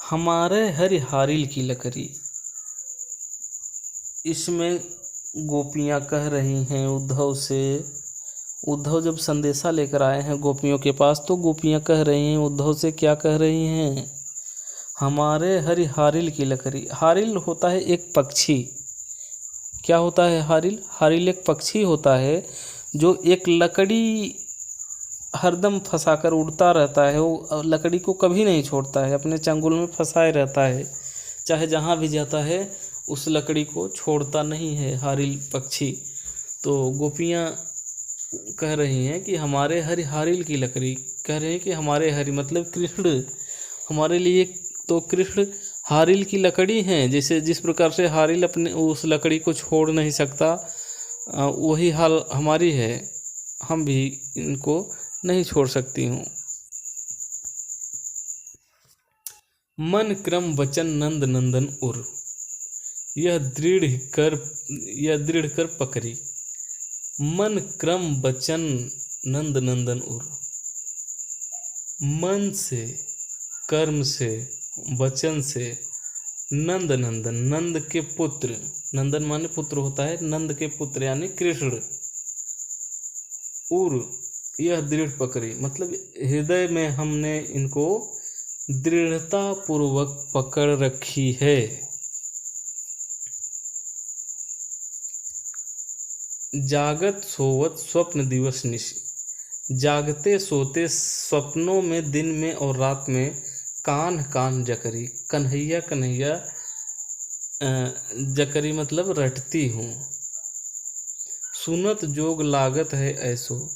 हमारे हरिहारिल की लकड़ी। इसमें गोपियाँ कह रही हैं उद्धव से। उद्धव जब संदेशा लेकर आए हैं गोपियों के पास, तो गोपियाँ कह रही हैं उद्धव से, क्या कह रही हैं? हमारे हरिहारिल की लकड़ी। हारिल होता है एक पक्षी। क्या होता है हारिल? हारिल एक पक्षी होता है जो एक लकड़ी हरदम फंसाकर उड़ता रहता है। वो लकड़ी को कभी नहीं छोड़ता है, अपने चंगुल में फंसाए रहता है, चाहे जहाँ भी जाता है उस लकड़ी को छोड़ता नहीं है हारिल पक्षी। तो गोपियाँ कह रही हैं कि हमारे हरिहारिल की लकड़ी। कह रहे हैं कि हमारे हरि मतलब कृष्ण, हमारे लिए तो कृष्ण हारिल की लकड़ी हैं। जैसे जिस प्रकार से हारिल अपने उस लकड़ी को छोड़ नहीं सकता, वही हाल हमारी है। हम भी इनको नहीं छोड़ सकती हूँ। मन क्रम वचन नंद नंदन उर, यह दृढ़ कर पकड़ी। मन क्रम वचन नंद नंदन उर। मन से, कर्म से, वचन से नंद नंदन, नंद के पुत्र, नंदन माने पुत्र होता है, नंद के पुत्र यानी कृष्ण। उर यह दृढ़ पकड़ी मतलब हृदय में हमने इनको दृढ़ता पूर्वक पकड़ रखी है। जागत सोवत स्वप्न दिवस निशि, जागते सोते स्वप्नों में, दिन में और रात में कान कान जकरी। कन्हैया कन्हैया जकरी मतलब रटती हूँ। सुनत जोग लागत है ऐसो,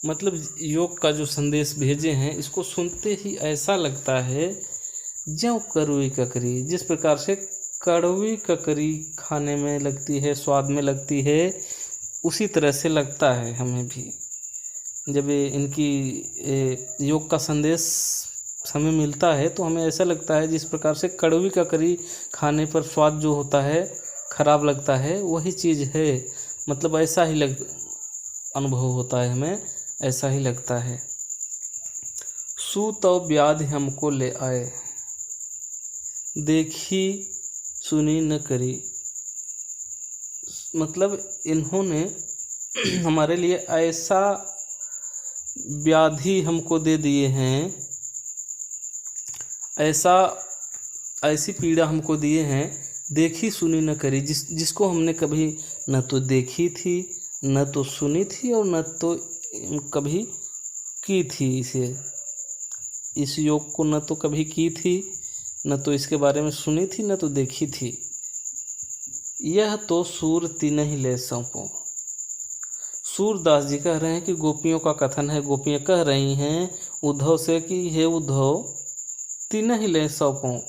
मतलब योग का जो संदेश भेजे हैं इसको सुनते ही ऐसा लगता है ज्यों कड़वी ककरी। जिस प्रकार से कड़वी ककरी खाने में लगती है, स्वाद में लगती है, उसी तरह से लगता है हमें भी। जब इनकी योग का संदेश हमें मिलता है तो हमें ऐसा लगता है जिस प्रकार से कड़वी ककरी खाने पर स्वाद जो होता है खराब लगता है, वही चीज़ है। मतलब ऐसा ही अनुभव होता है, हमें ऐसा ही लगता है। सूत और व्याधि हमको ले आए, देखी सुनी न करी। मतलब इन्होंने हमारे लिए ऐसा व्याधि हमको दे दिए हैं, ऐसी पीड़ा हमको दिए हैं, देखी सुनी न करी। जिसको हमने कभी न तो देखी थी, न तो सुनी थी, और न तो कभी की थी। इस योग को न तो कभी की थी, न तो इसके बारे में सुनी थी, न तो देखी थी। यह तो सूर तिनहि ले सौंपो। सूरदास जी कह रहे हैं कि गोपियों का कथन है। गोपियाँ कह रही हैं उद्धव से कि हे उद्धव, तिनहि ले सौंपो,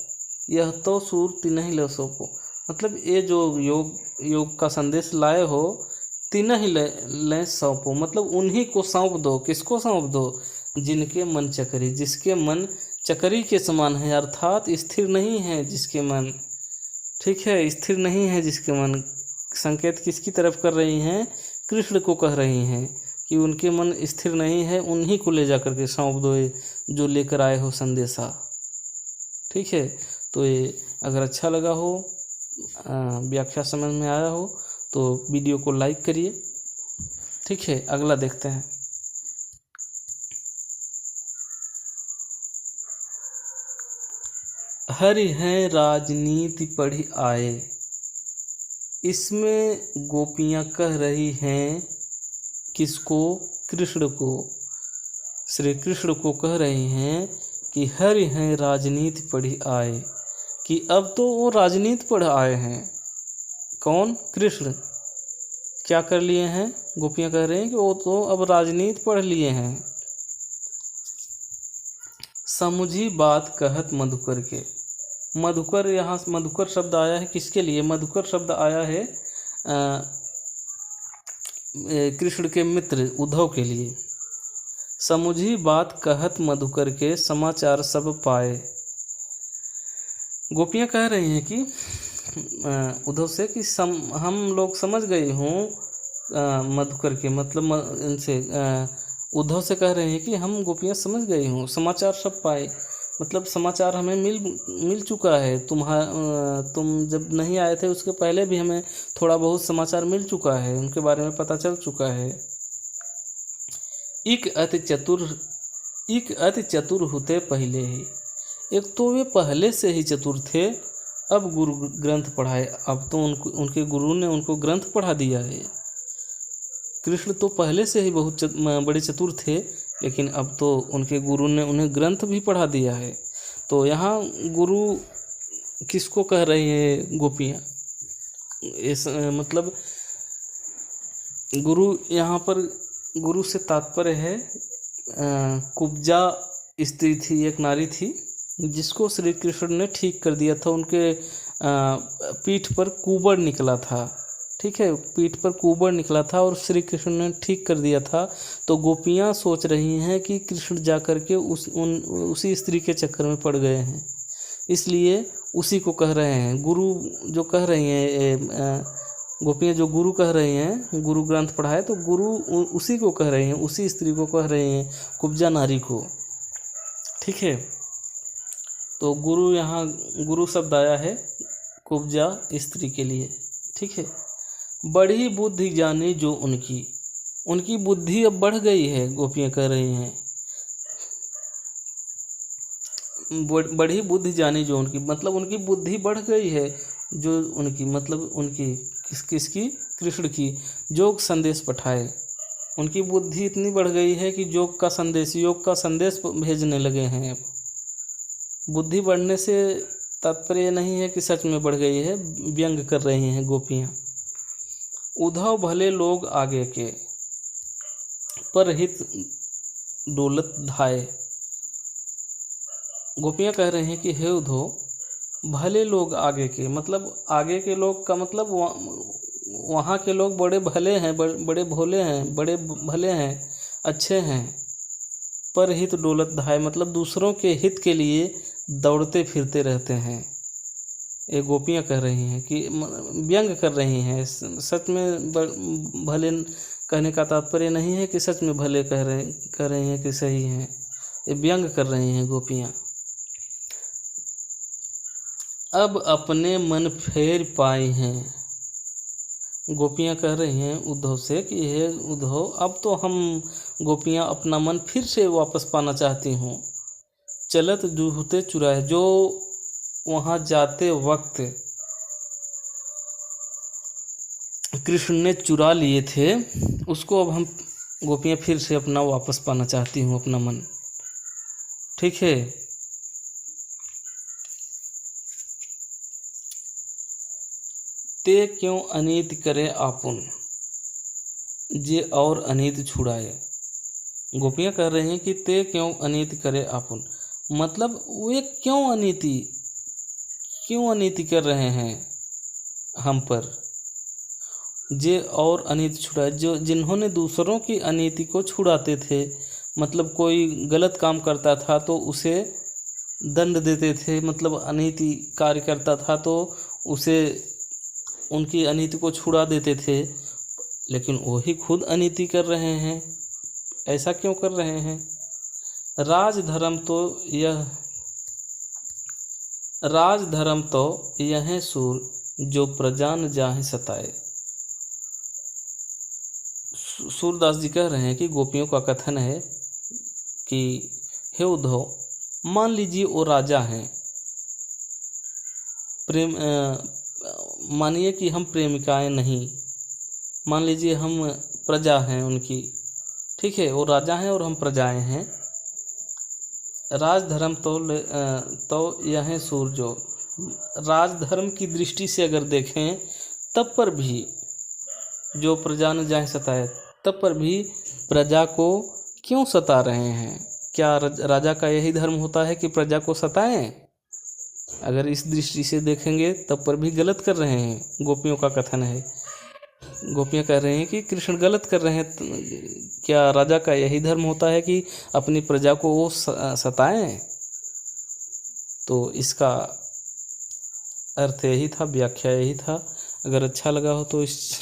यह तो सूर तिनहि ले सौंपो। मतलब ये जो योग का संदेश लाए हो, तिनहि ले सौंपो मतलब उन्हीं को सौंप दो। किसको सौंप दो? जिनके मन चकरी, जिसके मन चकरी के समान है, अर्थात स्थिर नहीं है जिसके मन। ठीक है, स्थिर नहीं है जिसके मन। संकेत किसकी तरफ कर रही हैं? कृष्ण को कह रही हैं कि उनके मन स्थिर नहीं है, उन्हीं को ले जा करके सौंप दो जो लेकर आए हो संदेशा। ठीक है, तो ये अगर अच्छा लगा हो, व्याख्या समझ में आया हो, तो वीडियो को लाइक करिए। ठीक है, अगला देखते हैं। हरि हैं राजनीति पढ़ी आए। इसमें गोपियाँ कह रही हैं किसको? कृष्ण को, श्री कृष्ण को कह रही हैं कि हरि हैं राजनीति पढ़ी आए, कि अब तो वो राजनीति पढ़ आए हैं। कौन? कृष्ण। क्या कर लिए हैं? गोपियाँ कह रही हैं कि वो तो अब राजनीति पढ़ लिए हैं। समुझी बात कहत मधुकर के। मधुकर, यहाँ मधुकर शब्द आया है किसके लिए? मधुकर शब्द आया है कृष्ण के मित्र उद्धव के लिए। समुझी बात कहत मधुकर के, समाचार सब पाए। गोपियाँ कह रही हैं कि उद्धव से कि हम लोग समझ गए हूँ मधुकर के, मतलब इनसे उद्धव से कह रहे हैं कि हम गोपियाँ समझ गई हूँ, समाचार सब पाए। मतलब समाचार हमें मिल चुका है। तुम जब नहीं आए थे उसके पहले भी हमें थोड़ा बहुत समाचार मिल चुका है, उनके बारे में पता चल चुका है। एक अति चतुर होते पहले ही, एक तो वे पहले से ही चतुर थे, अब गुरु ग्रंथ पढ़ाए। अब तो उनके गुरु ने उनको ग्रंथ पढ़ा दिया है। कृष्ण तो पहले से ही बहुत बड़े चतुर थे, लेकिन अब तो उनके गुरु ने उन्हें ग्रंथ भी पढ़ा दिया है। तो यहाँ गुरु किसको कह रही है गोपियाँ? इस मतलब गुरु यहाँ पर गुरु से तात्पर्य है कुब्जा स्त्री थी, एक नारी थी जिसको श्री कृष्ण ने ठीक कर दिया था। उनके पीठ पर कुबड़ निकला था, ठीक है, पीठ पर कुबड़ निकला था और श्री कृष्ण ने ठीक कर दिया था। तो गोपियाँ सोच रही हैं कि कृष्ण जा कर के उसी स्त्री के चक्कर में पड़ गए हैं, इसलिए उसी को कह रहे हैं। गुरु जो कह रही हैं, गोपियाँ जो गुरु कह रही हैं, गुरु ग्रंथ पढ़ाए, तो गुरु उसी को कह रही हैं, उसी स्त्री को कह रही हैं, कुब्जा नारी को, ठीक है। तो गुरु, यहाँ गुरु शब्द आया है कुब्जा स्त्री के लिए, ठीक है। बड़ी बुद्धि जानी जो उनकी बुद्धि अब बढ़ गई है, गोपियाँ कह रही हैं। बड़ी बुद्धि जानी जो उनकी, मतलब उनकी बुद्धि बढ़ गई है, जो उनकी मतलब उनकी किसकी? कृष्ण की। योग संदेश पठाए, उनकी बुद्धि इतनी बढ़ गई है कि योग का संदेश भेजने लगे हैं। बुद्धि बढ़ने से तात्पर्य नहीं है कि सच में बढ़ गई है, व्यंग कर रही हैं गोपियाँ। उद्धव भले लोग आगे के, पर हित डोलत धाये। गोपियाँ कह रही हैं कि हे उद्धव, भले लोग आगे के, मतलब आगे के लोग का मतलब वहाँ के लोग बड़े भले हैं, बड़े भोले हैं, बड़े भले हैं, अच्छे हैं। पर हित डोलत धाये, मतलब दूसरों के हित के लिए दौड़ते फिरते रहते हैं। ये गोपियाँ कह रही हैं कि व्यंग कर रही हैं। सच में भले कहने का तात्पर्य नहीं है कि सच में भले कह रही हैं कि सही हैं, ये व्यंग कर रही हैं गोपियाँ। अब अपने मन फेर पाए हैं, गोपियाँ कह रही हैं उद्धव से कि हे उद्धव, अब तो हम गोपियाँ अपना मन फिर से वापस पाना चाहती हूँ। चलत जूहते चुराए, जो वहाँ जाते वक्त कृष्ण ने चुरा लिए थे, उसको अब हम गोपियाँ फिर से अपना वापस पाना चाहती हूँ, अपना मन, ठीक है। ते क्यों अनीत करे आपुन, जे और अनीत छुड़ाए। गोपियाँ कह रही हैं कि ते क्यों अनीत करे आपुन, मतलब वे क्यों अनीति कर रहे हैं हम पर। जे और अनीति छुड़ाए, जो जिन्होंने दूसरों की अनीति को छुड़ाते थे, मतलब कोई गलत काम करता था तो उसे दंड देते थे, मतलब अनीति कार्य करता था तो उसे उनकी अनीति को छुड़ा देते थे, लेकिन वही खुद अनीति कर रहे हैं। ऐसा क्यों कर रहे हैं? राजधर्म तो यह सूर, जो प्रजा न जाहि सताए। सूरदास जी कह रहे हैं कि गोपियों का कथन है कि हे उद्धव, मान लीजिए वो राजा हैं, मानिए कि हम प्रेमिकाएं नहीं, मान लीजिए हम प्रजा हैं उनकी, ठीक है, वो राजा हैं और हम प्रजाएं हैं। राजधर्म तो यह सूर, जो राजधर्म की दृष्टि से अगर देखें तब पर भी जो प्रजा न जाए सताए, तब पर भी प्रजा को क्यों सता रहे हैं? क्या राजा का यही धर्म होता है कि प्रजा को सताएं? अगर इस दृष्टि से देखेंगे तब पर भी गलत कर रहे हैं, गोपियों का कथन है। गोपियाँ कह रहे हैं कि कृष्ण गलत कर रहे हैं। क्या राजा का यही धर्म होता है कि अपनी प्रजा को वो सताएं? तो इसका अर्थ यही था, व्याख्या यही था। अगर अच्छा लगा हो तो इस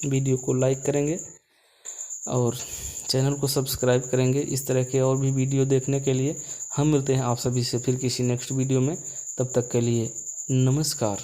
वीडियो को लाइक करेंगे और चैनल को सब्सक्राइब करेंगे। इस तरह के और भी वीडियो देखने के लिए हम मिलते हैं आप सभी से फिर किसी नेक्स्ट वीडियो में। तब तक के लिए नमस्कार।